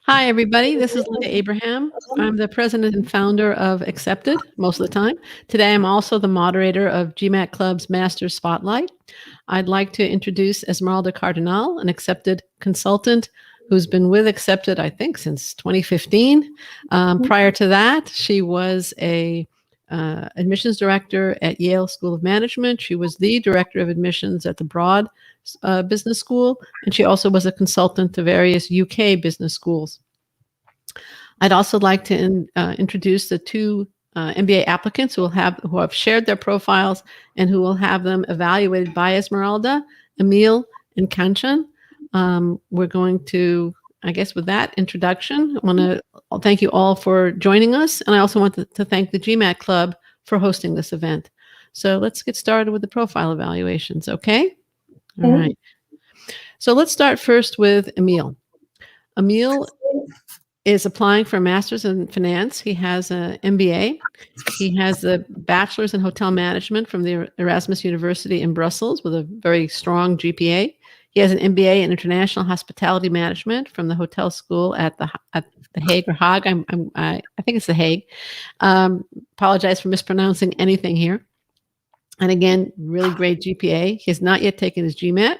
Hi, everybody. This is Linda Abraham. I'm the president and founder of Accepted most of the time. Today, I'm also the moderator of GMAT Club's Master Spotlight. I'd like to introduce Esmeralda Cardenal, an Accepted consultant who's been with Accepted, I think, since 2015. Prior to that, she was a admissions director at Yale School of Management. She was the director of admissions at the Broad Business School, and she also was a consultant to various UK business schools. I'd also like to introduce the two MBA applicants who have shared their profiles and who will have them evaluated by Esmeralda, Emil, and Kenshin. We're going to, I guess, with that introduction, I want to thank you all for joining us, and I also want to thank the GMAT Club for hosting this event. So let's get started with the profile evaluations, okay? All right. So let's start first with Emil. Emil is applying for a master's in finance. He has an MBA. He has a bachelor's in hotel management from the Erasmus University in Brussels with a very strong GPA. He has an MBA in international hospitality management from the hotel school at the Hague or Hague. I think it's the Hague. Apologize for mispronouncing anything here. And again, really great GPA. He has not yet taken his GMAT.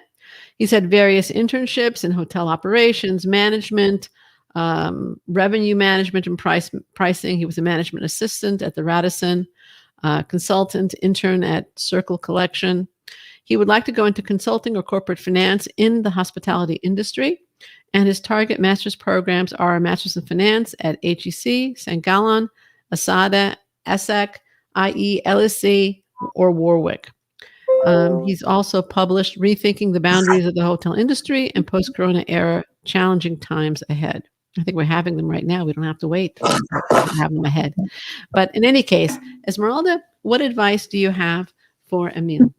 He's had various internships in hotel operations, management, revenue management, and pricing. He was a management assistant at the Radisson, consultant, intern at Circle Collection. He would like to go into consulting or corporate finance in the hospitality industry. And his target master's programs are a master's in finance at HEC, St. Gallen, ASADA, ESSEC, IE, LSE, or Warwick. He's also published Rethinking the Boundaries of the Hotel Industry and Post-Corona Era Challenging Times Ahead. I think we're having them right now. We don't have to wait to have them ahead. But in any case, Esmeralda, what advice do you have for Emil?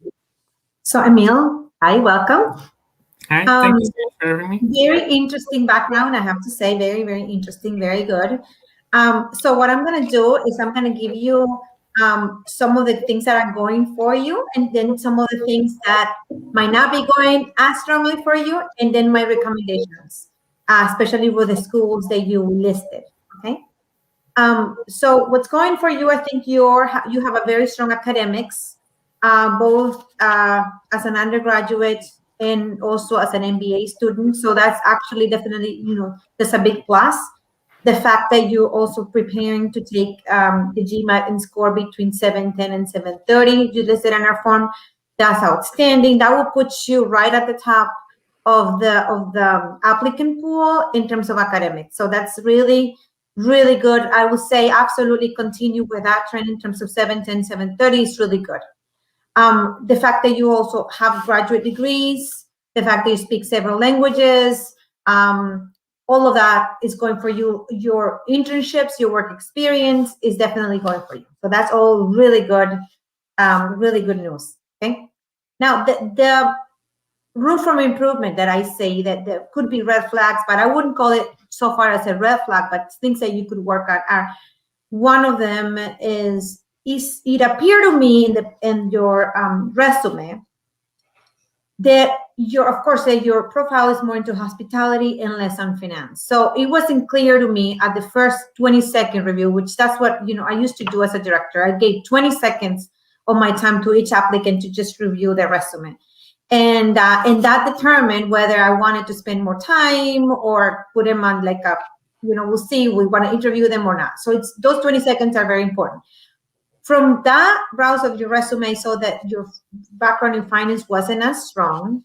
So Emil, hi, welcome. Hi, thank you for having me. Very interesting background, I have to say. Very, very interesting, very good. So what I'm going to do is I'm going to give you some of the things that are going for you, and then some of the things that might not be going as strongly for you, and then my recommendations, especially with the schools that you listed, okay? So what's going for you, I think you have a very strong academics, both as an undergraduate and also as an MBA student. So that's actually definitely, that's a big plus. The fact that you're also preparing to take the GMAT and score between 710 and 730, you listed in our form, that's outstanding. That will put you right at the top of the applicant pool in terms of academics. So that's really, really good. I would say absolutely continue with that trend in terms of 710, 730 is really good. The fact that you also have graduate degrees, the fact that you speak several languages, all of that is going for you. Your internships, your work experience is definitely going for you. So that's all really good news. Okay. Now the room for improvement that I say that there could be red flags, but I wouldn't call it so far as a red flag, but things that you could work on are, one of them is it appeared to me in your resume that your profile is more into hospitality and less on finance. So it wasn't clear to me at the first 20-second review, which that's what I used to do as a director. I gave 20 seconds of my time to each applicant to just review their resume, and that determined whether I wanted to spend more time or put them on like a, we'll see, we want to interview them or not. So it's those 20 seconds are very important. From that browse of your resume, I saw that your background in finance wasn't as strong,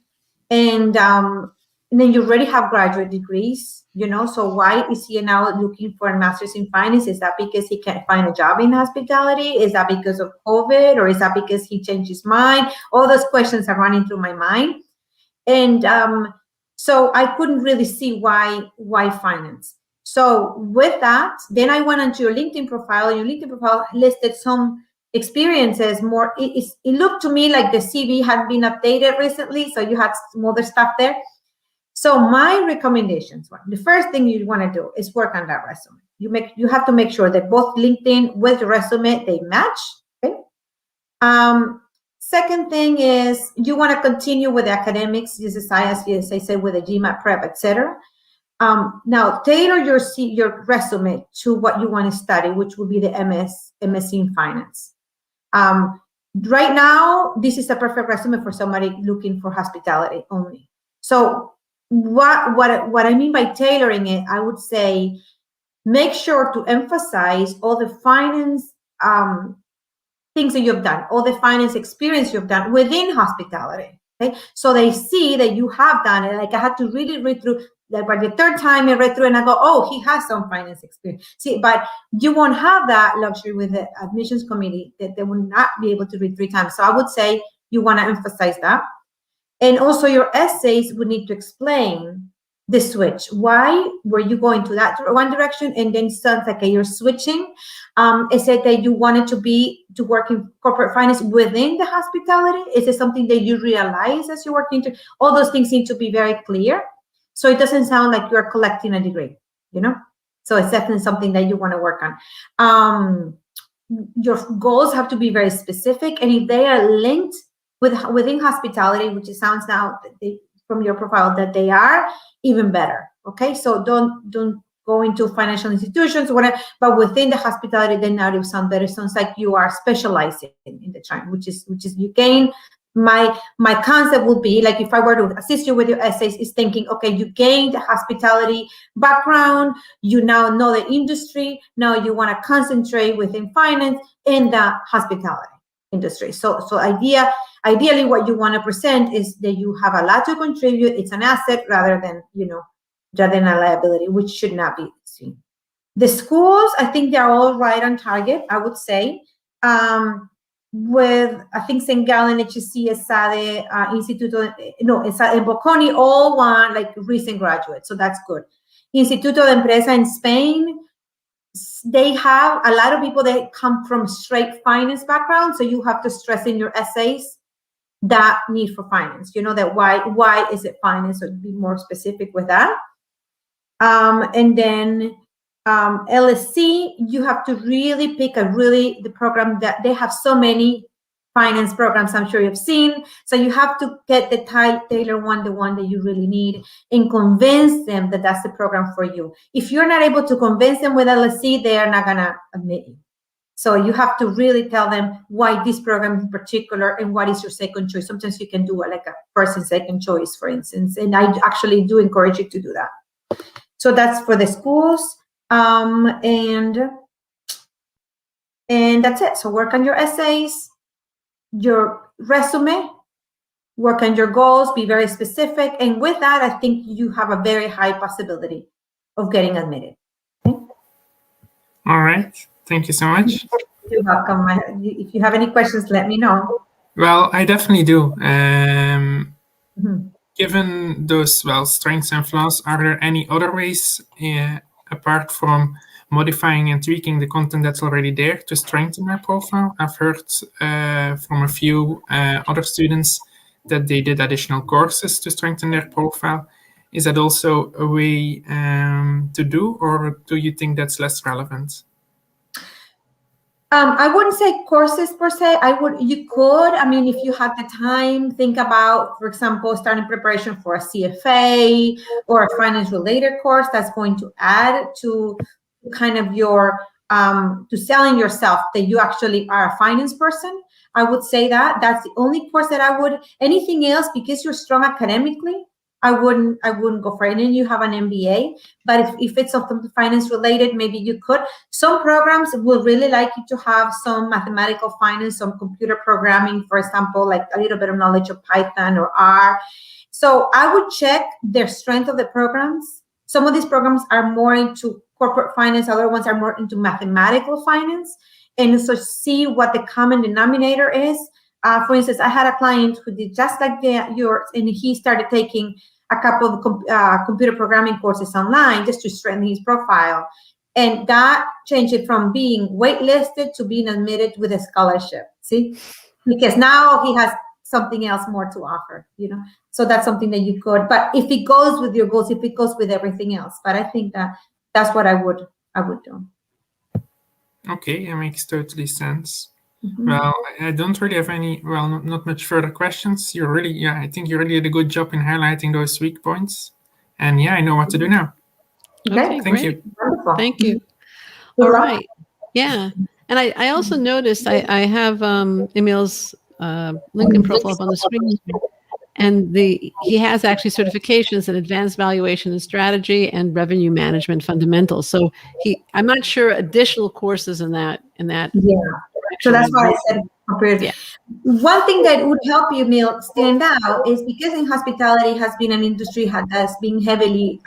and then you already have graduate degrees, so why is he now looking for a master's in finance? Is that because he can't find a job in hospitality? Is that because of COVID, or is that because he changed his mind? All those questions are running through my mind, and so I couldn't really see why finance. So with that, then I went onto your LinkedIn profile. Your LinkedIn profile listed some experiences more. It looked to me like the CV had been updated recently, so you had some other stuff there. So my recommendations were, the first thing you want to do is work on that resume. You have to make sure that both LinkedIn with your resume, they match. Okay. Second thing is you want to continue with academics, as I said, with the GMAT prep, etc. Now, tailor your resume to what you want to study, which will be the MSc in finance. Right now, this is a perfect resume for somebody looking for hospitality only. So what I mean by tailoring it, I would say make sure to emphasize all the finance things that you've done, all the finance experience you've done within hospitality. Okay, so they see that you have done it. Like I had to really read through. Like by the third time I read through and I go, oh, he has some finance experience. See, but you won't have that luxury with the admissions committee, that they will not be able to read 3 times. So I would say you want to emphasize that. And also your essays would need to explain the switch. Why were you going to that one direction and then sounds like you're switching? Is it that you wanted to work in corporate finance within the hospitality? Is it something that you realize as you're working to? All those things need to be very clear, so it doesn't sound like you're collecting a degree, So it's definitely something that you want to work on. Your goals have to be very specific, and if they are linked within hospitality, which it sounds now from your profile that they are, even better. Okay, so don't go into financial institutions or whatever, but within the hospitality, then now it sounds better. It sounds like you are specializing in the time, which is you gain. My concept would be like, if I were to assist you with your essays, is thinking, okay, you gained a hospitality background, you now know the industry, now you want to concentrate within finance in the hospitality industry. So ideally what you want to present is that you have a lot to contribute. It's an asset rather than a liability, which should not be seen. The schools, I think they're all right on target, I would say. With, I think, St. Gallen, HSC, ESADE, Instituto, en Bocconi, all want like recent graduates, so that's good. Instituto de Empresa in Spain, they have a lot of people that come from straight finance background, so you have to stress in your essays that need for finance, that why is it finance, so be more specific with that. And then LSC, you have to really pick the program that they have so many finance programs, I'm sure you've seen. So you have to get the tailor one, the one that you really need, and convince them that that's the program for you. If you're not able to convince them with LSC, they are not gonna admit you. So you have to really tell them why this program in particular and what is your second choice. Sometimes you can do like a first and second choice, for instance, and I actually do encourage you to do that. So that's for the schools. And that's it. So work on your essays, your resume, work on your goals, be very specific. And with that, I think you have a very high possibility of getting admitted. Okay? All right. Thank you so much. You're welcome. If you have any questions, let me know. Well, I definitely do. Given those, strengths and flaws, are there any other ways, apart from modifying and tweaking the content that's already there, to strengthen my profile? I've heard from a few other students that they did additional courses to strengthen their profile. Is that also a way to do, or do you think that's less relevant? I wouldn't say courses per se. You could, if you had the time, think about, for example, starting preparation for a CFA or a finance related course that's going to add to kind of your, to selling yourself that you actually are a finance person. I would say that's the only course that anything else, because you're strong academically, I wouldn't go for it. And then you have an MBA, but if it's something finance related, maybe you could. Some programs will really like you to have some mathematical finance, some computer programming, for example, like a little bit of knowledge of Python or R. So I would check their strength of the programs. Some of these programs are more into corporate finance, other ones are more into mathematical finance. And so see what the common denominator is. For instance, I had a client who did just like yours, and he started taking a couple of computer programming courses online just to strengthen his profile. And that changed it from being waitlisted to being admitted with a scholarship, see? Because now he has something else more to offer, So that's something that you could, but if it goes with your goals, if it goes with everything else. But I think that's what I would do. Okay, it makes totally sense. Well, I don't really have not much further questions. I think you really did a good job in highlighting those weak points. And I know what to do now. Okay, Thank great. you. Wonderful. Thank you. Good All luck. right. Yeah. And I also noticed I have Emil's LinkedIn profile up on the screen. And he has actually certifications in advanced valuation and strategy and revenue management fundamentals. So I'm not sure additional courses in that. Yeah. So that's why I said compared. Yeah. One thing that would help you, Emil, stand out is because in hospitality has been an industry that's been heavily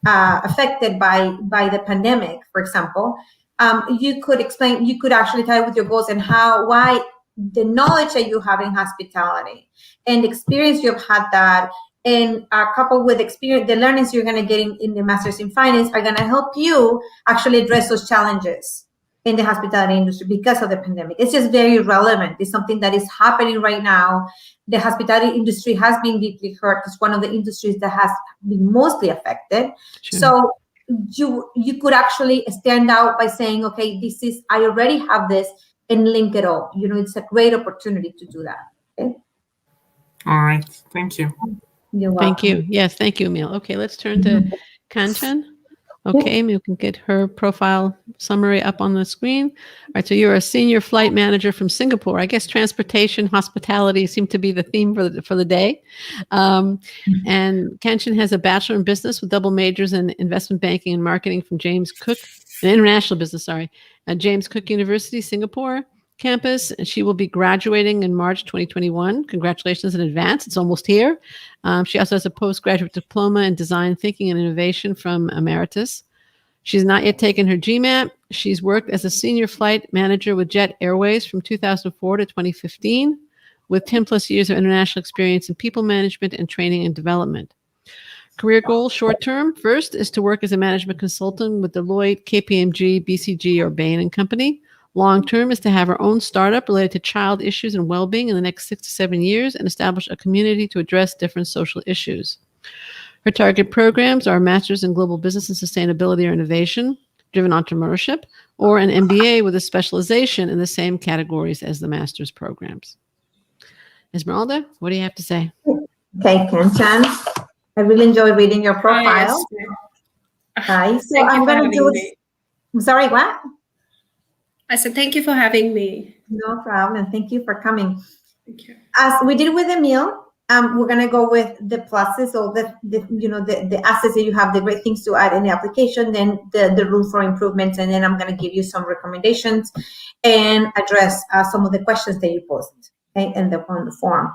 affected by the pandemic, for example. You could actually tie with your goals and why the knowledge that you have in hospitality and experience you've had that, and coupled with experience, the learnings you're going to get in the Masters in Finance are going to help you actually address those challenges in the hospitality industry because of the pandemic. It's just very relevant. It's something that is happening right now. The hospitality industry has been deeply hurt. It's one of the industries that has been mostly affected. Sure. So you could actually stand out by saying, okay, I already have this, and link it all. It's a great opportunity to do that. Okay. All right. Thank you. You're welcome. Thank you. Yes, thank you, Emil. Okay, let's turn to Kenshin. Okay, Emil can get her profile summary up on the screen. All right, so you're a senior flight manager from Singapore. I guess transportation, hospitality seem to be the theme for the day. And Kenshin has a bachelor in business with double majors in investment banking and marketing from James Cook, an international business, sorry, at James Cook University, Singapore campus. And she will be graduating in March 2021. Congratulations in advance. It's almost here. She also has a postgraduate diploma in design thinking and innovation from Emeritus. She's not yet taken her GMAT. She's worked as a senior flight manager with Jet Airways from 2004 to 2015, with 10 plus years of international experience in people management and training and development. Career goal short term, first, is to work as a management consultant with Deloitte, KPMG, BCG, or Bain & Company. Long term is to have her own startup related to child issues and well-being in the next 6 to 7 years and establish a community to address different social issues. Her target programs are Masters in Global Business and Sustainability or Innovation, Driven Entrepreneurship, or an MBA with a specialization in the same categories as the Master's programs. Esmeralda, what do you have to say? Okay, Kenshin. I really enjoyed reading your profile. Hi. So I'm going to do it. I'm sorry, what? I said, thank you for having me. No problem. Thank you for coming. Thank you. As we did with Emil, we're going to go with the pluses or the assets that you have, the great things to add in the application, then the room for improvements, and then I'm going to give you some recommendations and address some of the questions that you posed, okay, on the form.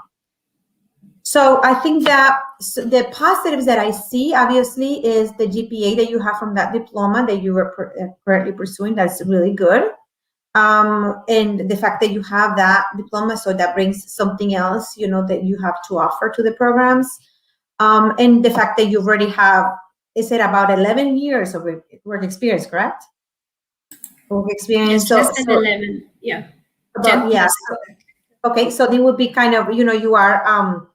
So I think that the positives that I see, obviously, is the GPA that you have from that diploma that you were currently pursuing. That's really good. And the fact that you have that diploma, so that brings something else, that you have to offer to the programs. And the fact that you already have, is it about 11 years of work experience, correct? Work experience. Yes, less than 11, yeah. Yeah. Okay, so they would be kind of, you are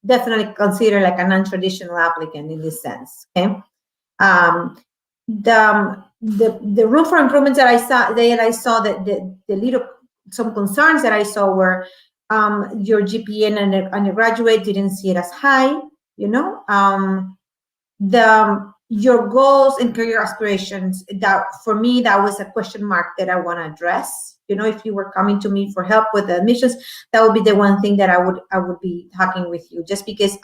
definitely considered like a non-traditional applicant in this sense, okay? The room for improvements that I saw that the some concerns that I saw were your GPA and undergraduate didn't see it as high, your goals and career aspirations, that for me that was a question mark that I want to address. If you were coming to me for help with the admissions, that would be the one thing that I would be talking with you, just because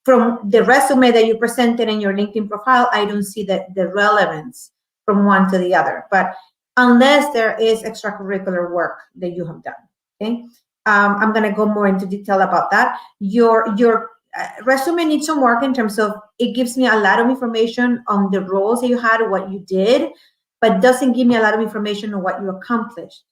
from the resume that you presented in your LinkedIn profile, I don't see the relevance from one to the other. But unless there is extracurricular work that you have done, okay? I'm going to go more into detail about that. Your resume needs some work in terms of, it gives me a lot of information on the roles that you had, what you did, but doesn't give me a lot of information on what you accomplished.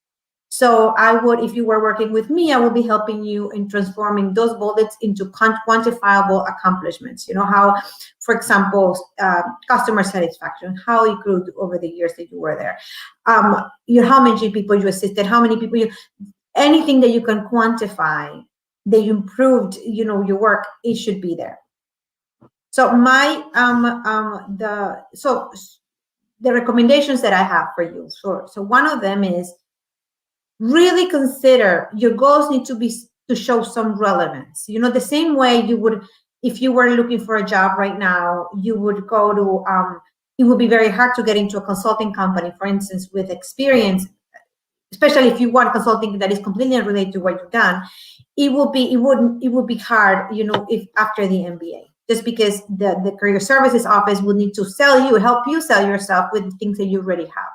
So I would, if you were working with me, I will be helping you in transforming those bullets into quantifiable accomplishments. How, for example, customer satisfaction, how it grew over the years that you were there. How many people you assisted, how many people anything that you can quantify, that you improved, your work, it should be there. So the recommendations that I have for you. So one of them is, really consider your goals need to show some relevance. The same way you would if you were looking for a job right now, you would go to, it would be very hard to get into a consulting company, for instance, with experience, especially if you want consulting that is completely unrelated to what you've done. It would be hard, if after the MBA, just because the career services office will need to help you sell yourself with the things that you already have.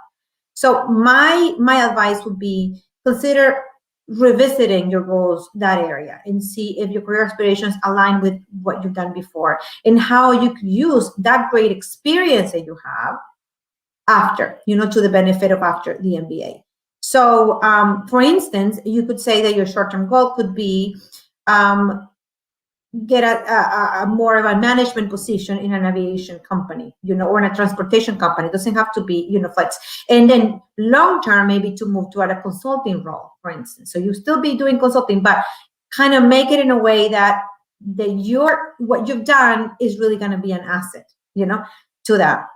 So my advice would be consider revisiting your goals, that area, and see if your career aspirations align with what you've done before and how you could use that great experience that you have after, to the benefit of after the MBA. So, for instance, you could say that your short-term goal could be get a more of a management position in an aviation company, or in a transportation company. It doesn't have to be, flex. And then long-term, maybe to move to a consulting role, for instance. So you still be doing consulting, but kind of make it in a way that what you've done is really going to be an asset, to that.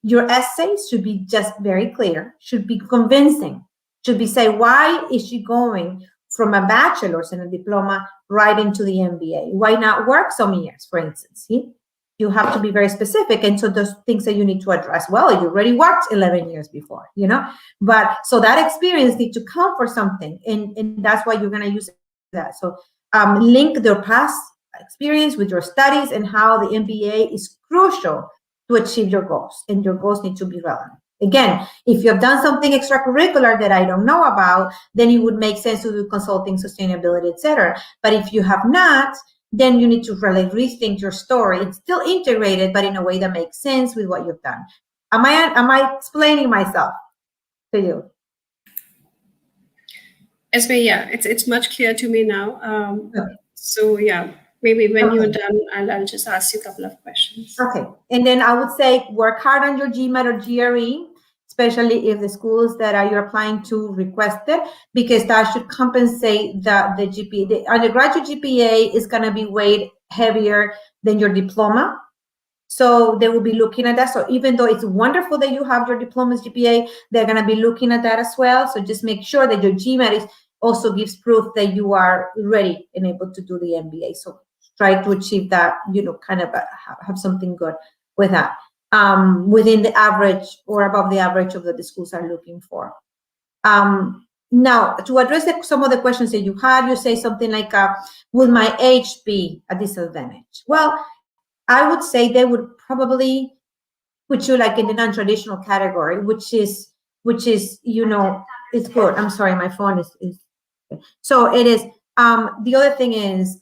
Your essays should be just very clear, should be convincing, should be say, why is she going from a bachelor's and a diploma right into the MBA? Why not work some years, for instance? See? You have to be very specific. And so those things that you need to address, well, you already worked 11 years before, but so that experience needs to come for something. And that's why you're going to use that. So link their past experience with your studies and how the MBA is crucial to achieve your goals, and your goals need to be relevant. Again, if you have done something extracurricular that I don't know about, then it would make sense to do consulting, sustainability, etc. But if you have not, then you need to really rethink your story. It's still integrated, but in a way that makes sense with what you've done. Am I explaining myself to you? Esme, yeah, it's much clearer to me now. Okay. So yeah, maybe when you're done, I'll just ask you a couple of questions. Okay, and then I would say work hard on your GMAT or GRE, especially if the schools that you're applying to requested, because that should compensate the GPA. The undergraduate GPA is going to be weighed heavier than your diploma. So they will be looking at that. So even though it's wonderful that you have your diploma's GPA, they're going to be looking at that as well. So just make sure that your GMAT also gives proof that you are ready and able to do the MBA. So try to achieve that, kind of have something good with that. Within the average or above the average of the schools are looking for. Now, to address some of the questions that you had, you say something like, will my age be a disadvantage? Well, I would say they would probably put you like in the non-traditional category, which is, it's good. I'm sorry, my phone is so it is. The other thing is,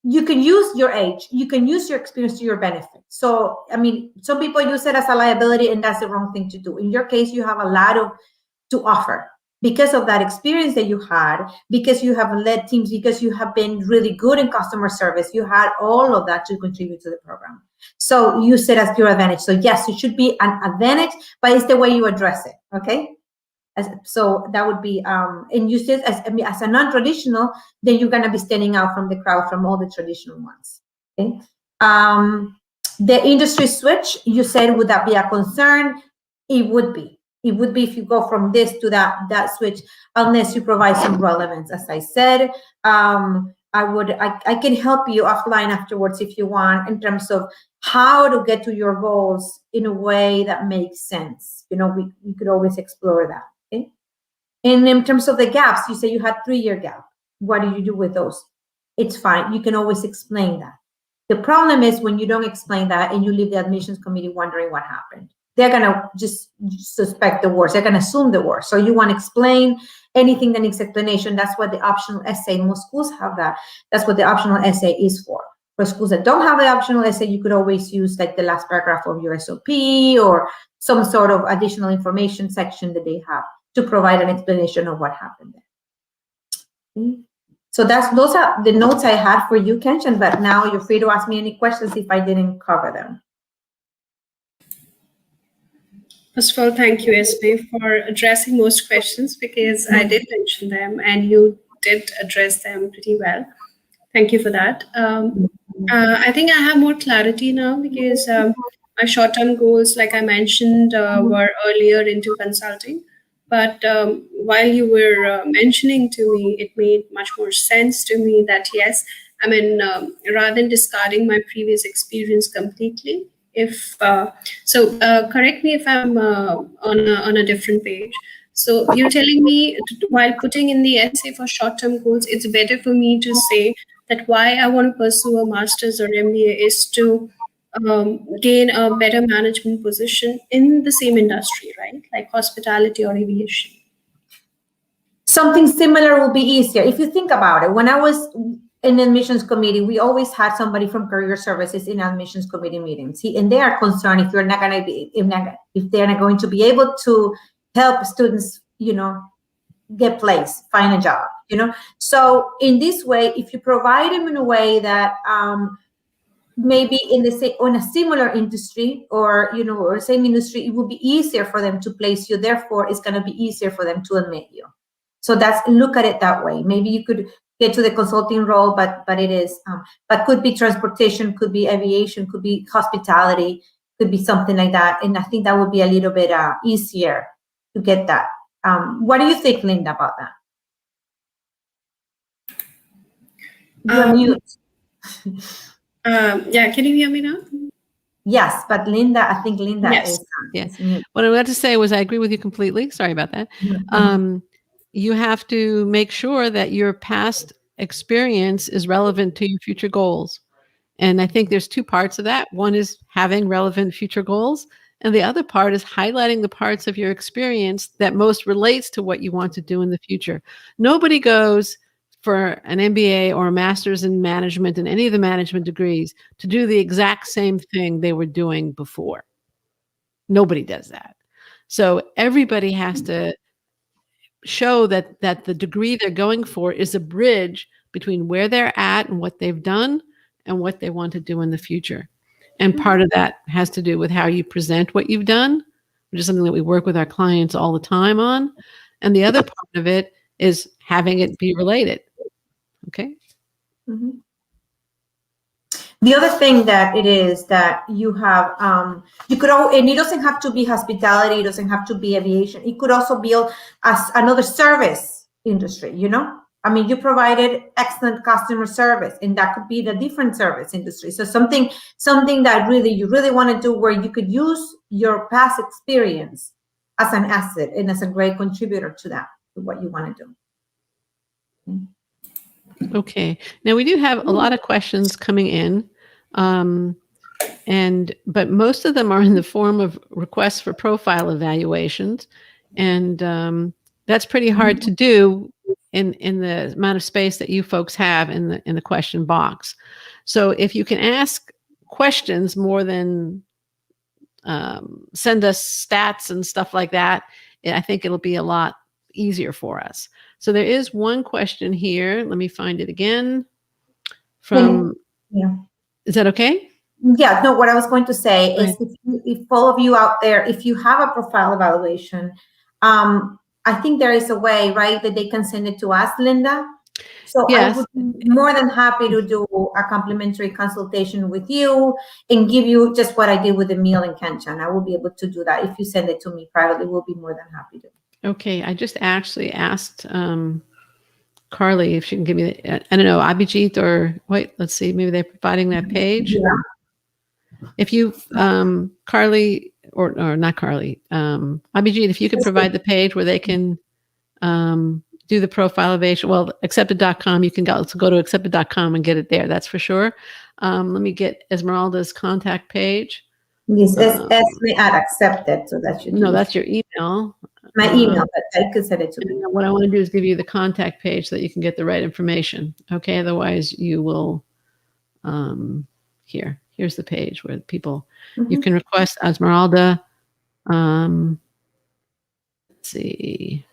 you can use your age, you can use your experience to your benefit. So, I mean, some people use it as a liability, and that's the wrong thing to do. In your case, you have a lot to offer because of that experience that you had, because you have led teams, because you have been really good in customer service. You had all of that to contribute to the program. So use it as your advantage. So yes, it should be an advantage, but it's the way you address it, okay? So that would be, and use it as a non-traditional, then you're going to be standing out from the crowd from all the traditional ones. Okay. The industry switch, you said, would that be a concern? It would be. It would be if you go from this to that switch, unless you provide some relevance. As I said, I can help you offline afterwards if you want, in terms of how to get to your goals in a way that makes sense. We could always explore that. Okay. And in terms of the gaps, you say you had 3-year gap. What do you do with those? It's fine. You can always explain that. The problem is when you don't explain that and you leave the admissions committee wondering what happened. They're going to just suspect the worst. They're going to assume the worst. So you want to explain anything that needs explanation. That's what the optional essay, most schools have that. That's what the optional essay is for. For schools that don't have the optional essay, you could always use like the last paragraph of your SOP or some sort of additional information section that they have to provide an explanation of what happened there. Okay. So those are the notes I had for you, Kenshin, but now you're free to ask me any questions if I didn't cover them. First of all, thank you, Esme, for addressing most questions, because I did mention them and you did address them pretty well. Thank you for that. I think I have more clarity now, because my short-term goals, like I mentioned, were earlier into consulting. But while you were mentioning to me, it made much more sense to me that, yes, I mean, rather than discarding my previous experience completely. If correct me if I'm on a different page. So you're telling me while putting in the essay for short-term goals, it's better for me to say that why I want to pursue a master's or MBA is to gain a better management position in the same industry, right? Like hospitality or aviation. Something similar will be easier. If you think about it, when I was in the admissions committee, we always had somebody from career services in admissions committee meetings. And they are concerned if you're not going to be, if they're not going to be able to help students, get placed, find a job, So in this way, if you provide them in a way that maybe in a similar industry or or same industry, it will be easier for them to place you. Therefore, it's going to be easier for them to admit you. So look at it that way. Maybe you could get to the consulting role, but it is, but could be transportation, could be aviation, could be hospitality, could be something like that. And I think that would be a little bit easier to get that. What do you think, Linda, about that? You're mute. Yeah, can you hear me now? Yes, but Linda, I think Linda Yes. is mute. What I wanted to say was I agree with you completely. Sorry about that. Mm-hmm. You have to make sure that your past experience is relevant to your future goals. And I think there's two parts of that. One is having relevant future goals. And the other part is highlighting the parts of your experience that most relates to what you want to do in the future. Nobody goes for an MBA or a master's in management and any of the management degrees to do the exact same thing they were doing before. Nobody does that. So everybody has to show that the degree they're going for is a bridge between where they're at and what they've done and what they want to do in the future. And part of that has to do with how you present what you've done, which is something that we work with our clients all the time on. And the other part of it is having it be related. Okay. Mm-hmm. The other thing that it is that you have, you could, and it doesn't have to be hospitality, it doesn't have to be aviation. It could also be as another service industry, I mean, you provided excellent customer service, and that could be the different service industry. So something that you really want to do where you could use your past experience as an asset and as a great contributor to that, to what you want to do. Okay. Now we do have a lot of questions coming in, but most of them are in the form of requests for profile evaluations, and that's pretty hard to do in the amount of space that you folks have in the question box. So if you can ask questions more than send us stats and stuff like that, I think it'll be a lot easier for us. So there is one question here. Let me find it again. Is that okay? Yeah, no, what I was going to say is if all of you out there, if you have a profile evaluation, I think there is a way, right, that they can send it to us, Linda. So yes. I would be more than happy to do a complimentary consultation with you and give you just what I did with Emil and Kenshin. I will be able to do that. If you send it to me privately, we'll be more than happy to. Okay, I just actually asked Carly if she can give me, I don't know, Abhijit or wait, let's see, maybe they're providing that page. Yeah. If you, Carly, or not Carly, Abhijit, if you could provide the page where they can do the profile evaluation, well, accepted.com, you can go to accepted.com and get it there, that's for sure. Let me get Esmeralda's contact page. Yes, Esme at accepted, so that should No, that's your email. My email, but I could send it to me. What I want to do is give you the contact page so that you can get the right information. Okay, otherwise you will, here's the page where people, you can request Esmeralda. Let's see.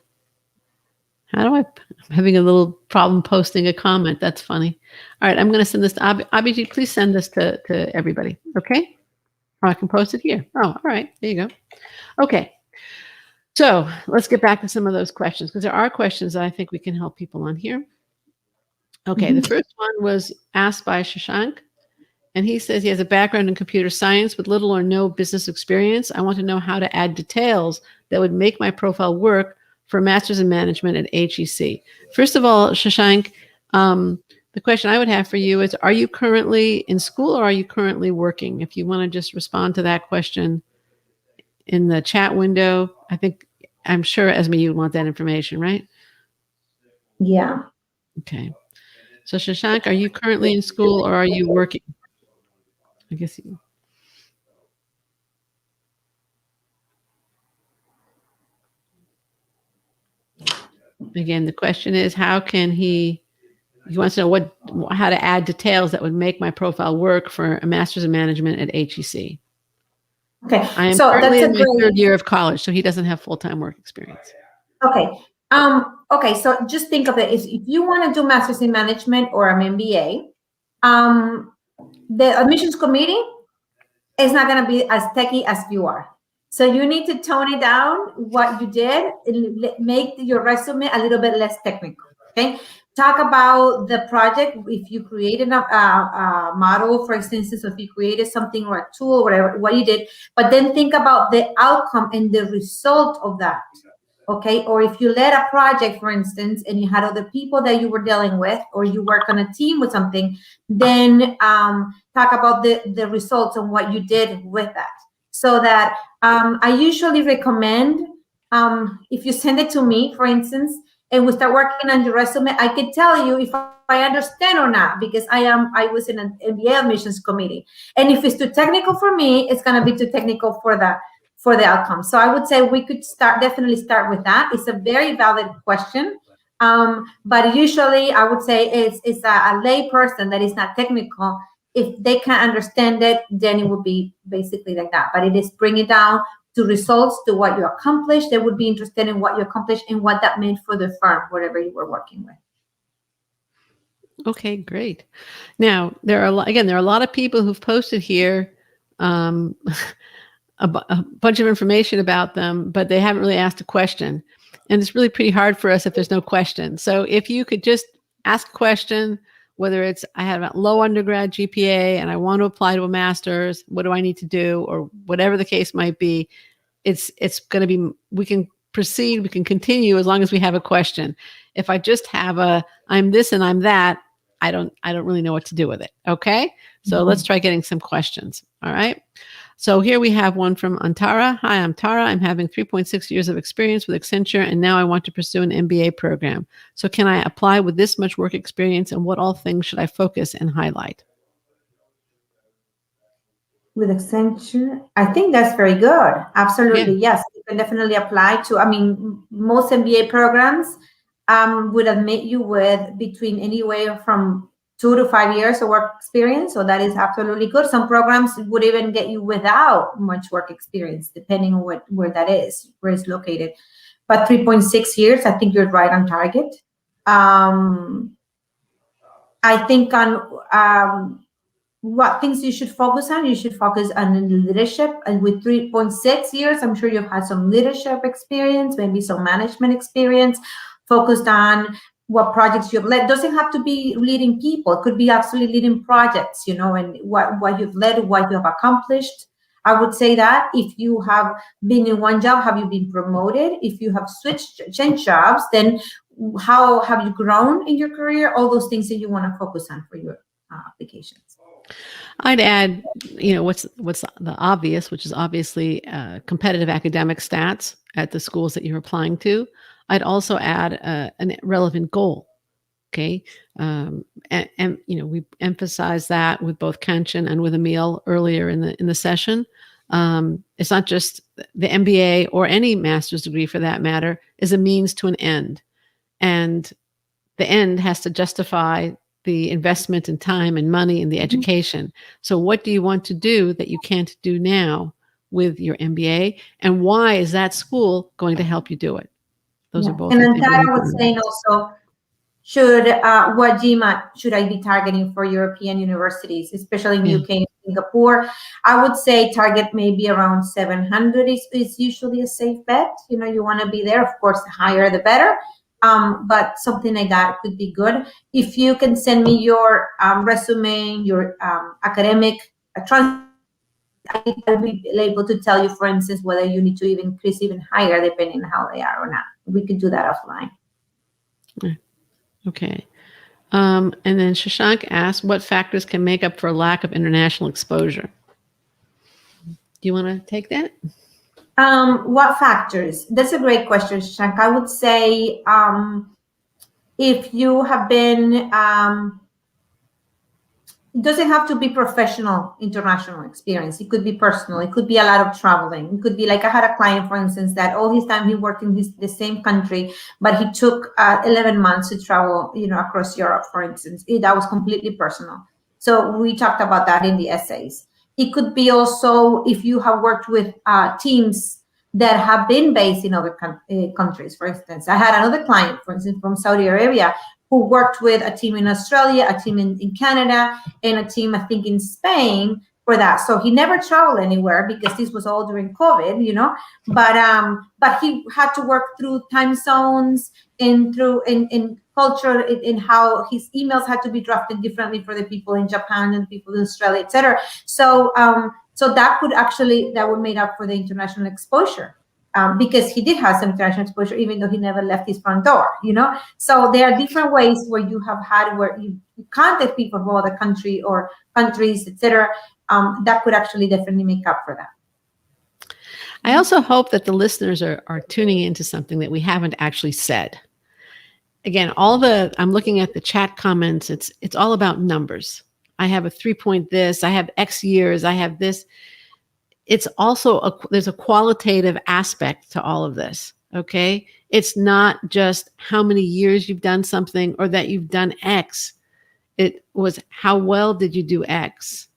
I'm having a little problem posting a comment. That's funny. All right, I'm going to send this to Abhijit. Please send this to everybody. Okay. Or I can post it here. Oh, all right. There you go. Okay. So let's get back to some of those questions because there are questions that I think we can help people on here. Okay. The first one was asked by Shashank, and he says he has a background in computer science with little or no business experience. I want to know how to add details that would make my profile work for a master's in management at HEC. First of all, Shashank, The question I would have for you is, are you currently in school or are you currently working? If you want to just respond to that question in the chat window, I'm sure, Esme, you want that information, right? Yeah. Okay. So Shashank, are you currently in school or are you working? I guess you. Again, the question is, how can he wants to know how to add details that would make my profile work for a master's in management at HEC. Okay. I am So currently that's in my third year of college, so he doesn't have full-time work experience. Okay. Okay. So just think of it. If you want to do master's in management or an MBA, the admissions committee is not going to be as techy as you are. So you need to tone it down what you did, make your resume a little bit less technical. Okay. Talk about the project. If you created a model, for instance, if you created something or a tool, whatever, what you did, but then think about the outcome and the result of that. Okay. Or if you led a project, for instance, and you had other people that you were dealing with, or you work on a team with something, then talk about the results and what you did with that. So that I usually recommend, if you send it to me, for instance, and we start working on your resume, I can tell you if I understand or not, because I was in an MBA admissions committee. And if it's too technical for me, it's going to be too technical for the outcome. So I would say we could definitely start with that. It's a very valid question. But usually I would say it's a lay person that is not technical. If they can't understand it, then it would be basically like that. But it is bring it down to results, to what you accomplished. They would be interested in what you accomplished and what that meant for the firm, whatever you were working with. Okay, great. Now, there are a lot of people who've posted here a bunch of information about them, but they haven't really asked a question. And it's really pretty hard for us if there's no question. So if you could just ask a question, whether it's I have a low undergrad GPA and I want to apply to a master's, what do I need to do? Or whatever the case might be, it's going to be, we can proceed, we can continue as long as we have a question. If I just have I'm this and I'm that, I don't really know what to do with it. Okay. So let's try getting some questions. All right. So here we have one from Antara. Hi, I'm Tara. I'm having 3.6 years of experience with Accenture, and now I want to pursue an MBA program. So can I apply with this much work experience, and what all things should I focus and highlight? With Accenture, I think that's very good. Absolutely. Yeah. Yes. You can definitely apply to, most MBA programs would admit you with between anywhere from 2 to 5 years of work experience. So that is absolutely good. Some programs would even get you without much work experience, depending on where that is, where it's located. But 3.6 years, I think you're right on target. I think on what things you should focus on. You should focus on leadership. And with 3.6 years, I'm sure you've had some leadership experience, maybe some management experience, focused on what projects you've led. It doesn't have to be leading people. It could be absolutely leading projects, and what you've led, what you have accomplished. I would say that if you have been in one job, have you been promoted? If you have changed jobs, then how have you grown in your career? All those things that you want to focus on for your applications. I'd add, what's the obvious, which is obviously competitive academic stats at the schools that you're applying to. I'd also add a relevant goal. Okay, and we emphasized that with both Kenshin and with Emil earlier in the session. It's not just the MBA or any master's degree, for that matter, is a means to an end, and the end has to justify the investment in time and money in the education. So what do you want to do that you can't do now with your MBA? And why is that school going to help you do it? Those are both. And then I was saying also, what GMAT should I be targeting for European universities, especially in UK and Singapore? I would say target maybe around 700 is usually a safe bet. You want to be there. Of course, the higher the better. But something like that could be good. If you can send me your resume, your academic transcript, I'll be able to tell you, for instance, whether you need to increase even higher depending on how they are or not. We could do that offline. Okay. And then Shashank asked, what factors can make up for a lack of international exposure? Do you want to take that? What factors? That's a great question, Shashank. I would say if you have been, it doesn't have to be professional international experience. It could be personal. It could be a lot of traveling. It could be like I had a client, for instance, that all his time he worked in the same country, but he took 11 months to travel, across Europe, for instance. That was completely personal. So we talked about that in the essays. It could be also if you have worked with teams that have been based in other countries. For instance, I had another client, for instance, from Saudi Arabia, who worked with a team in Australia, a team in Canada, and a team, I think, in Spain for that. So he never traveled anywhere because this was all during COVID, but he had to work through time zones and through in culture, in how his emails had to be drafted differently for the people in Japan and people in Australia, etc. So that would make up for the international exposure. Because he did have some international exposure, even though he never left his front door, So there are different ways where you have had where you contact people from other country or countries, etc. That could actually definitely make up for that. I also hope that the listeners are tuning into something that we haven't actually said. Again, I'm looking at the chat comments. It's all about numbers. I have a 3-point this, I have X years, I have this. It's also there's a qualitative aspect to all of this. Okay. It's not just how many years you've done something or that you've done X. It was how well did you do X?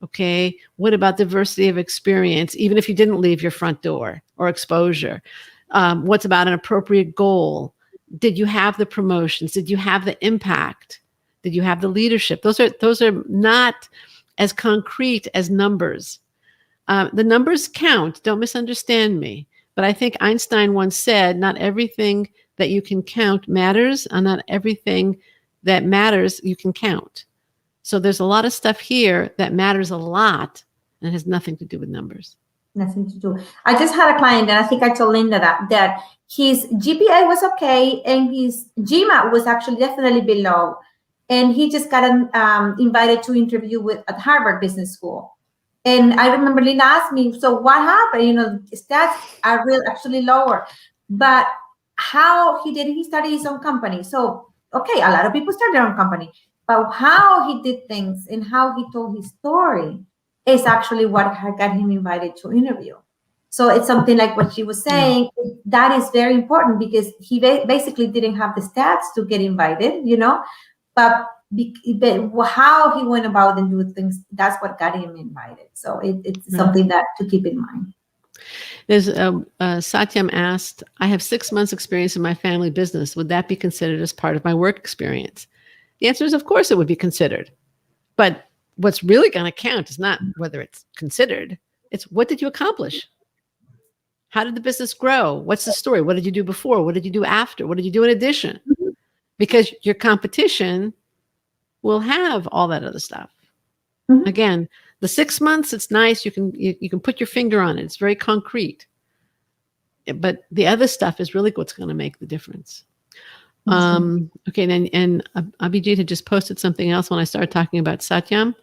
Okay. What about diversity of experience, even if you didn't leave your front door, or exposure? What's about an appropriate goal? Did you have the promotions? Did you have the impact? Did you have the leadership? Those are not as concrete as numbers. The numbers count. Don't misunderstand me. But I think Einstein once said, not everything that you can count matters, and not everything that matters you can count. So there's a lot of stuff here that matters a lot and has nothing to do with numbers. Nothing to do. I just had a client, and I think I told Linda that his GPA was okay, and his GMAT was actually definitely below. And he just got invited to interview at Harvard Business School. And I remember Linda asked me, so what happened? Stats are actually lower. But how he started his own company. So, okay, a lot of people start their own company. But how he did things and how he told his story is actually what got him invited to interview. So it's something like what she was saying. That is very important because he basically didn't have the stats to get invited, but how he went about and do things, that's what got him invited. So it's something that to keep in mind. There's Satyam asked, I have 6 months experience in my family business. Would that be considered as part of my work experience? The answer is, of course it would be considered. But what's really going to count is not whether it's considered. It's what did you accomplish? How did the business grow? What's the story? What did you do before? What did you do after? What did you do in addition? Because your competition will have all that other stuff. Mm-hmm. Again, the 6 months, it's nice. You can put your finger on it. It's very concrete. But the other stuff is really what's going to make the difference. Okay, and Abhijit had just posted something else when I started talking about Satyam.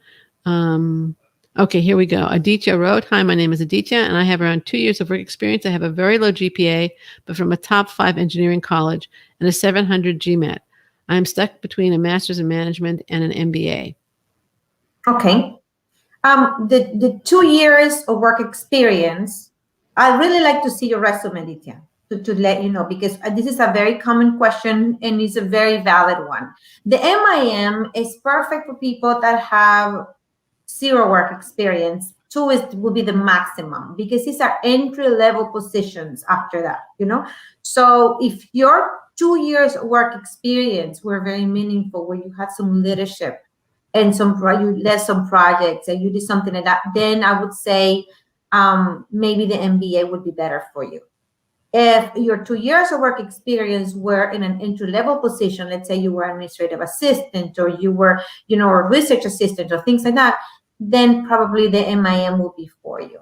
Okay, here we go. Aditya wrote, hi, my name is Aditya, and I have around 2 years of work experience. I have a very low GPA, but from a top 5 engineering college and a 700 GMAT. I'm stuck between a master's in management and an MBA. Okay. The 2 years of work experience, I really like to see your resume, Aditya, to let you know, because this is a very common question and it's a very valid one. The MIM is perfect for people that have 0 work experience. 2 will be the maximum because these are entry-level positions after that, So if your 2 years of work experience were very meaningful, where you had some leadership and you led some projects and you did something like that, then I would say maybe the MBA would be better for you. If your 2 years of work experience were in an entry-level position, let's say you were administrative assistant or you were, a research assistant or things like that, then probably the MIM will be for you.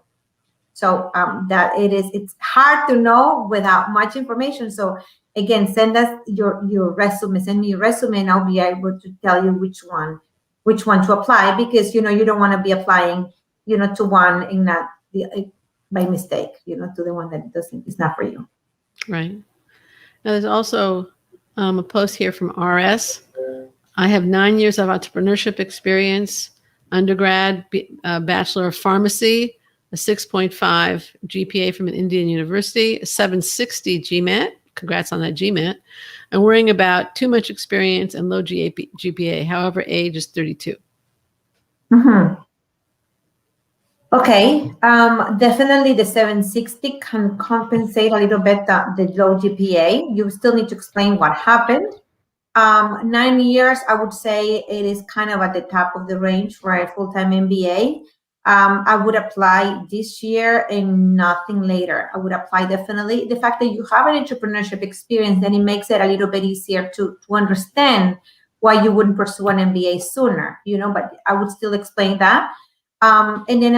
So it's hard to know without much information. So again, send us your resume. Send me your resume, and I'll be able to tell you which one to apply, because you don't want to be applying to one and not by mistake, to the one that doesn't is not for you. Right. Now, there's also a post here from RS. I have 9 years of entrepreneurship experience, undergrad, Bachelor of Pharmacy, a 6.5 GPA from an Indian university, a 760 GMAT. Congrats on that GMAT. I'm worrying about too much experience and low GPA. However, age is 32. Mm-hmm. Okay, definitely the 760 can compensate a little bit the low GPA. You still need to explain what happened. 9 years, I would say it is kind of at the top of the range for a full-time MBA. I would apply this year and nothing later. I would apply definitely. The fact that you have an entrepreneurship experience, then it makes it a little bit easier to understand why you wouldn't pursue an MBA sooner, but I would still explain that. And then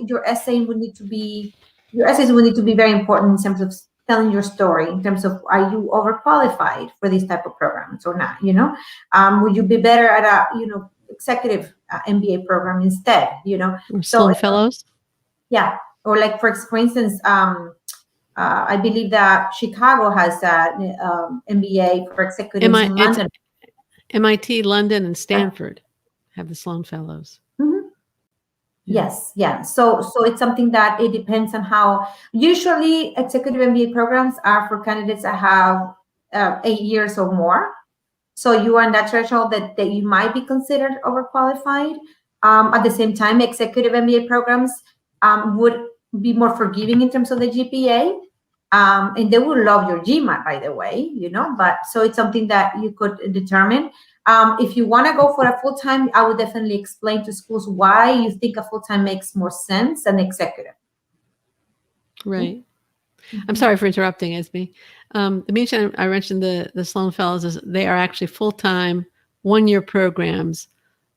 your essays would need to be very important in terms of telling your story, in terms of, are you overqualified for these type of programs or not? Would you be better at a executive MBA program instead? Or Sloan Fellows. Yeah, or like for instance, I believe that Chicago has an MBA for executives in London. MIT, London, and Stanford have the Sloan Fellows. Mm-hmm. Yes, yeah. So it's something that it depends on how. Usually, executive MBA programs are for candidates that have 8 years or more. So you are in that threshold that you might be considered overqualified. At the same time, executive MBA programs would be more forgiving in terms of the GPA, and they would love your GMAT, by the way. But so it's something that you could determine. If you want to go for a full-time, I would definitely explain to schools why you think a full-time makes more sense than executive. Right. Mm-hmm. I'm sorry for interrupting, Esme. The mention I mentioned the Sloan Fellows is they are actually full-time 1-year programs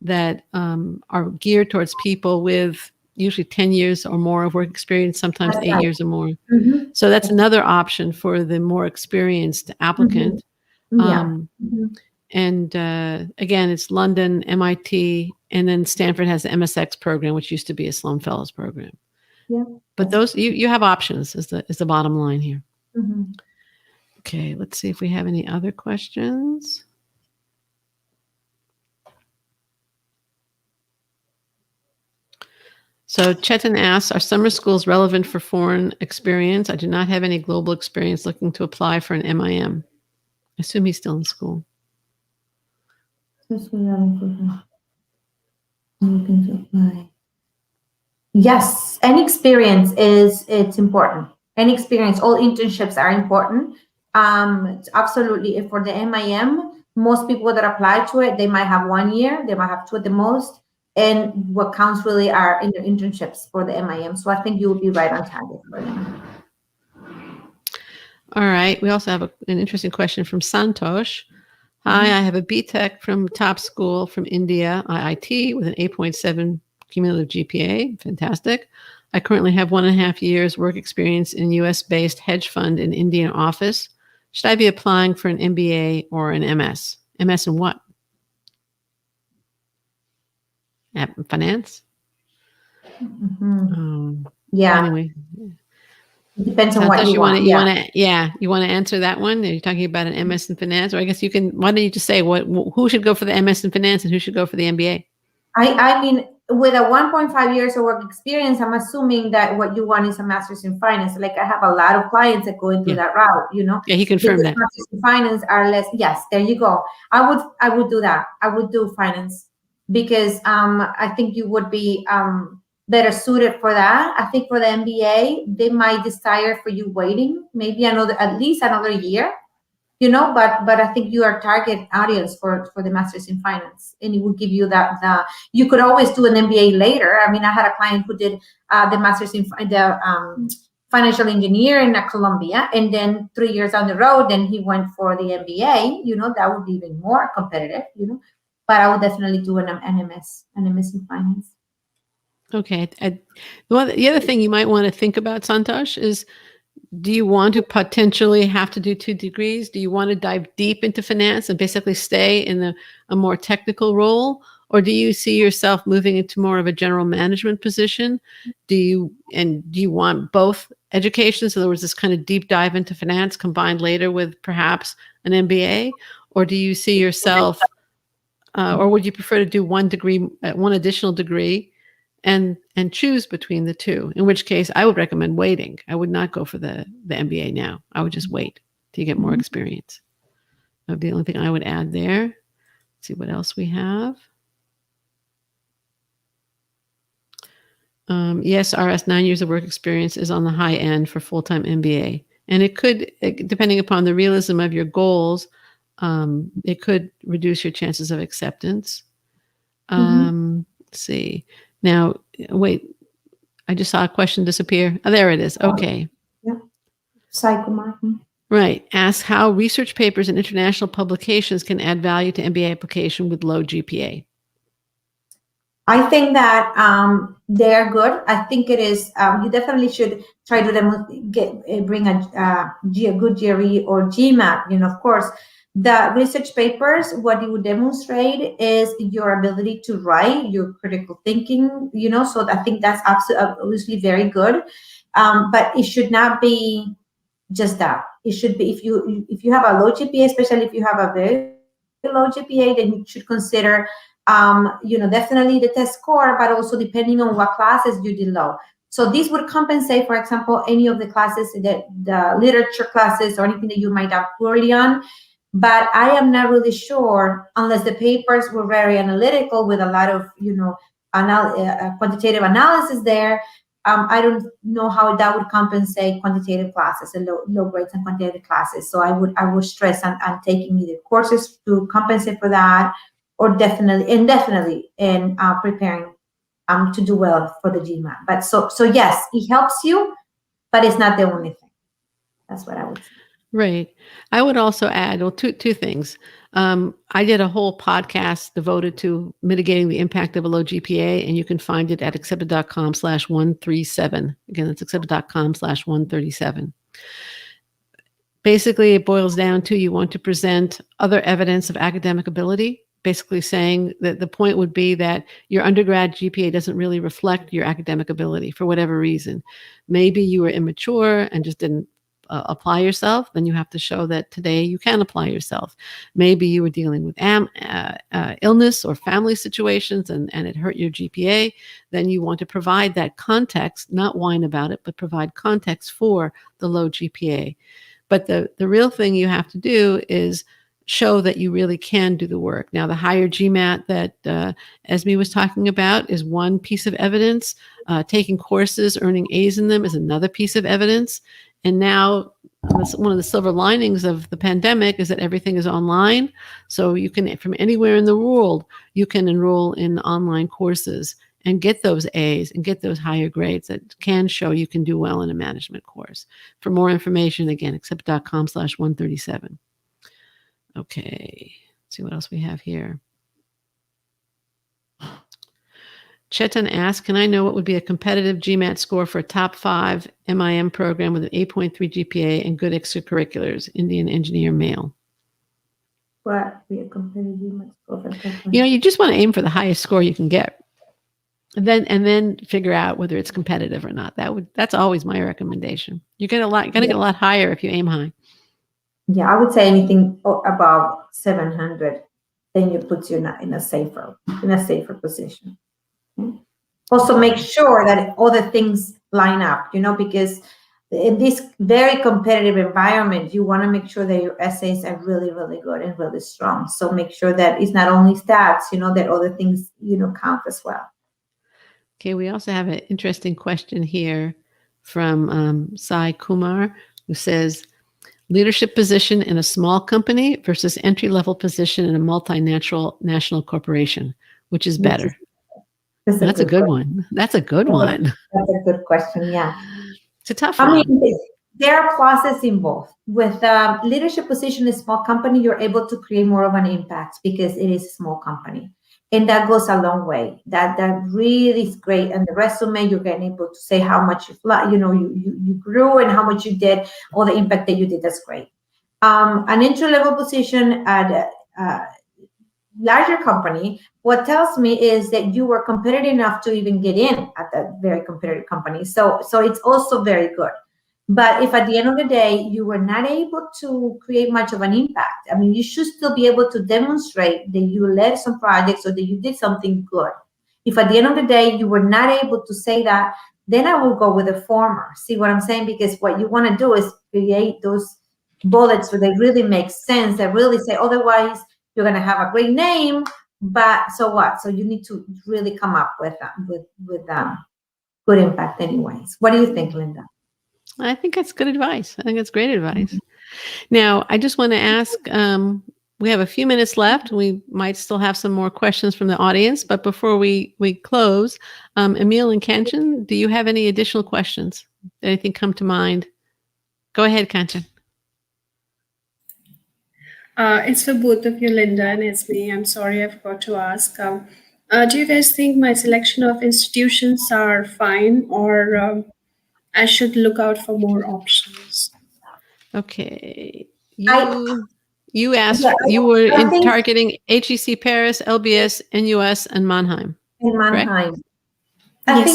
that are geared towards people with usually 10 years or more of work experience, sometimes that's 8 years or more. Mm-hmm. So that's another option for the more experienced applicant. Mm-hmm. Yeah. And again, it's London, MIT, and then Stanford has the MSX program, which used to be a Sloan Fellows program. Yeah. But those you have options is the bottom line here. Mm-hmm. Okay, let's see if we have any other questions. So Chetan asks, are summer schools relevant for foreign experience? I do not have any global experience looking to apply for an MIM. I assume he's still in school. Yes, any experience it's important. Any experience, all internships are important. Absolutely. For the MIM, most people that apply to it, they might have 1 year, they might have 2 at the most. And what counts really are in the internships for the MIM. So I think you will be right on target for them. All right. We also have an interesting question from Santosh. Hi, I have a BTech from top school from India, IIT, with an 8.7 cumulative GPA. Fantastic. I currently have 1.5 years work experience in US-based hedge fund in Indian office. Should I be applying for an MBA or an MS? MS in what? Finance? Mm-hmm. Yeah. Anyway. It depends on what you want. You want to answer that one? Are you talking about an MS in finance? Or I guess you can, why don't you just say who should go for the MS in finance and who should go for the MBA? I mean, with a 1.5 years of work experience, I'm assuming that what you want is a master's in finance. Like I have a lot of clients that go into that route, Yeah, he confirmed that. Masters in finance are less. Yes, there you go. I would do that. I would do finance because I think you would be better suited for that. I think for the MBA, they might desire for you waiting maybe at least another year. But I think you are target audience for the masters in finance, and it will give you that. You could always do an MBA later. I mean, I had a client who did the masters in the financial engineer in Columbia, and then 3 years down the road, then he went for the MBA. That would be even more competitive. But I would definitely do an MS in finance. Okay. The other thing you might want to think about, Santosh, is do you want to potentially have to do 2 degrees? Do you want to dive deep into finance and basically stay in a more technical role? Or do you see yourself moving into more of a general management position? Do you want both educations? In other words, this kind of deep dive into finance combined later with perhaps an MBA? Or do you see yourself, or would you prefer to do 1 degree, 1 additional degree and choose between the 2? In which case, I would recommend waiting. I would not go for the MBA now. I would just wait till you get more experience. That would be the only thing I would add there. Let's see what else we have. Yes, RS 9 years of work experience is on the high end for full-time MBA. And it could, depending upon the realism of your goals, it could reduce your chances of acceptance. Let's see. Now, wait, I just saw a question disappear. Oh, there it is. Okay. Yeah. Psycho. Right. Ask how research papers and international publications can add value to MBA application with low GPA. I think that they're good. I think it is. You definitely should try to bring a good GRE or GMAT. Of course, the research papers. What you would demonstrate is your ability to write, your critical thinking. So I think that's obviously very good. But it should not be just that. It should be if you have a low GPA, especially if you have a very low GPA, then you should consider. Definitely the test score, but also depending on what classes you did low. So this would compensate, for example, any of the classes, the literature classes or anything that you might have poorly on. But I am not really sure, unless the papers were very analytical with a lot of, quantitative analysis there. I don't know how that would compensate quantitative classes and low grades and quantitative classes. So I would stress on taking either courses to compensate for that, or definitely in preparing to do well for the GMAT. But so yes, it helps you, but it's not the only thing. That's what I would say. Right. I would also add, well, two things. I did a whole podcast devoted to mitigating the impact of a low GPA, and you can find it at accepted.com/137. Again, that's accepted.com/137. Basically, it boils down to you want to present other evidence of academic ability, basically saying that the point would be that your undergrad GPA doesn't really reflect your academic ability for whatever reason. Maybe you were immature and just didn't apply yourself. Then you have to show that today you can apply yourself. Maybe you were dealing with illness or family situations and it hurt your GPA. Then you want to provide that context, not whine about it, but provide context for the low GPA. But the real thing you have to do is show that you really can do the work. Now, the higher GMAT that Esme was talking about is one piece of evidence. Taking courses, earning A's in them is another piece of evidence. And now one of the silver linings of the pandemic is that everything is online. So you can, from anywhere in the world, you can enroll in online courses and get those A's and get those higher grades that can show you can do well in a management course. For more information, again, accept.com/137. Okay, let's see what else we have here. Chetan asks, can I know what would be a competitive GMAT score for a top 5 MIM program with an 8.3 GPA and good extracurriculars, Indian engineer male? What would be a competitive GMAT score for you just want to aim for the highest score you can get. And then figure out whether it's competitive or not. That's always my recommendation. You're get a lot higher if you aim high. Yeah, I would say anything above 700, then it puts you in a safer position. Okay? Also, make sure that other things line up, because in this very competitive environment, you want to make sure that your essays are really, really good and really strong. So make sure that it's not only stats, that other things, count as well. Okay, we also have an interesting question here from Sai Kumar, who says, leadership position in a small company versus entry-level position in a multinational corporation, which is better? That's a good one. That's a good one. That's a good question, yeah. It's a tough one. There are pluses in both. With leadership position in a small company, you're able to create more of an impact because it is a small company. And that goes a long way. That really is great. And the resume, you're getting able to say how much you grew and how much you did, all the impact that you did. That's great. An entry-level position at a larger company, what tells me is that you were competitive enough to even get in at that very competitive company. So it's also very good. But if at the end of the day, you were not able to create much of an impact, I mean, you should still be able to demonstrate that you led some projects or that you did something good. If at the end of the day, you were not able to say that, then I will go with the former. See what I'm saying? Because what you want to do is create those bullets where they really make sense, that really say, otherwise, you're going to have a great name, but so what? So you need to really come up with good impact anyways. What do you think, Linda? I think that's good advice. I think that's great advice. Now, I just want to ask, we have a few minutes left. We might still have some more questions from the audience, but before we close, Emil and Kenshin, do you have any additional questions? Anything come to mind? Go ahead, Kenshin. It's for both of you, Linda and Esme. I'm sorry I forgot to ask. Do you guys think my selection of institutions are fine, or I should look out for more options? Okay. You asked, you were targeting HEC Paris, LBS, NUS, and Mannheim. In Mannheim. Correct?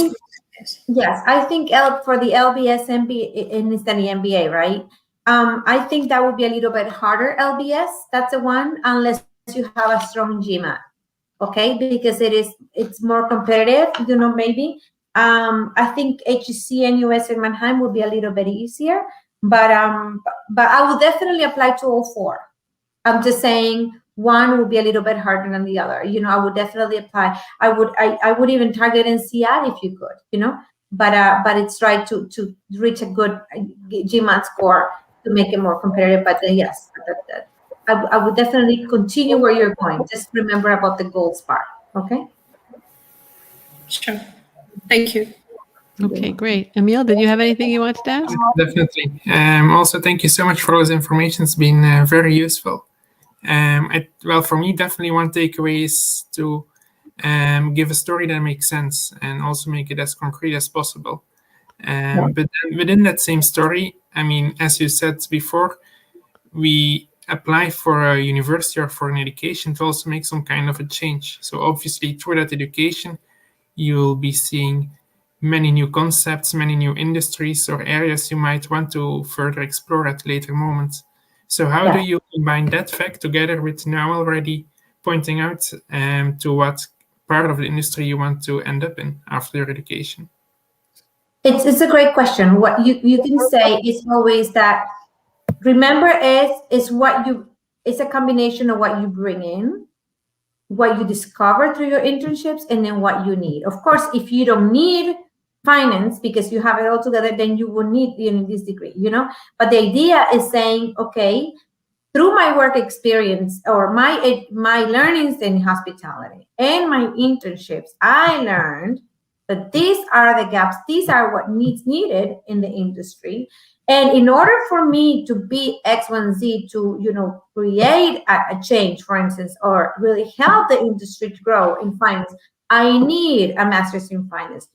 I think for the LBS MBA, and it's the MBA, right? I think that would be a little bit harder, LBS. That's the one, unless you have a strong GMAT, okay? Because it's more competitive, maybe. I think HEC and US and Mannheim would be a little bit easier, but I would definitely apply to all four. I'm just saying one would be a little bit harder than the other. I would definitely apply. I would even target NCR if you could, but it's right to reach a good GMAT score to make it more competitive. But yes, I would definitely continue where you're going. Just remember about the goals part. Okay. Sure. Thank you. Okay, great. Emil, did you have anything you wanted to ask? Definitely. Also, thank you so much for all this information. It's been very useful. For me, definitely one takeaway is to give a story that makes sense and also make it as concrete as possible. But then within that same story, I mean, as you said before, we apply for a university or for an education to also make some kind of a change. So obviously, through that education, you'll be seeing many new concepts, many new industries or areas you might want to further explore at later moments. So how do you combine that fact together with now already pointing out to what part of the industry you want to end up in after your education? It's a great question. What you can say is always that, remember, it's a combination of what you bring in, what you discover through your internships, and then what you need. Of course, if you don't need finance because you have it all together, then you will need this degree, But the idea is saying, okay, through my work experience or my learnings in hospitality and my internships, I learned that these are the gaps, these are what needed in the industry. And in order for me to be X, Y, and Z, to create a change, for instance, or really help the industry to grow in finance, I need a master's in finance.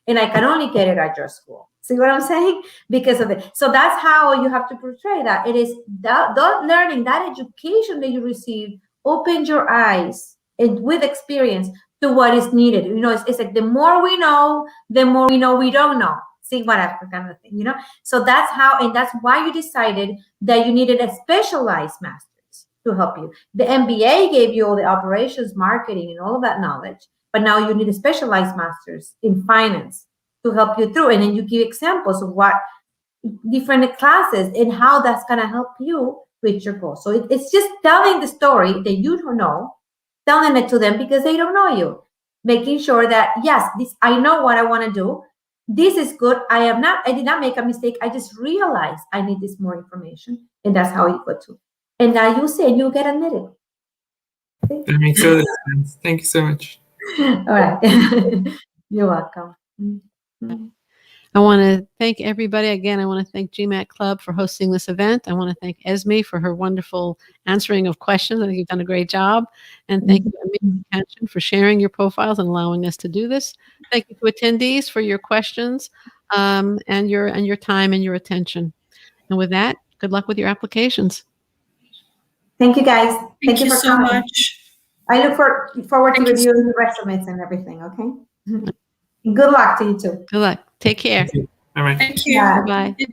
And I can only get it at your school. See what I'm saying? Because of it. So that's how you have to portray that. It is that learning, that education that you receive opens your eyes and with experience to what is needed. It's like the more we know, the more we know we don't know. See what I kind of thing, So that's how, and that's why you decided that you needed a specialized master's to help you. The MBA gave you all the operations, marketing, and all of that knowledge. But now you need a specialized master's in finance to help you through. And then you give examples of what different classes and how that's going to help you reach your goal. So it's just telling the story that you don't know, telling it to them because they don't know you, making sure that, yes, I know what I want to do. This is good. I did not make a mistake. I just realized I need this more information. And that's how you go to. And now you say, you get admitted. That makes total sense. Thank you so much. All right. You're welcome. I want to thank everybody. Again, I want to thank GMAT Club for hosting this event. I want to thank Esme for her wonderful answering of questions. I think you've done a great job. And thank you, Emil and Kenshin, for sharing your profiles and allowing us to do this. Thank you to attendees for your questions and your time and your attention. And with that, good luck with your applications. Thank you, guys. Thank you for so coming. much. I look forward to Thank you so reviewing the resumes and everything, okay? Good luck to you too. Good luck. Take care. Thank you. Bye-bye. Thank you. Yeah. Bye. You too.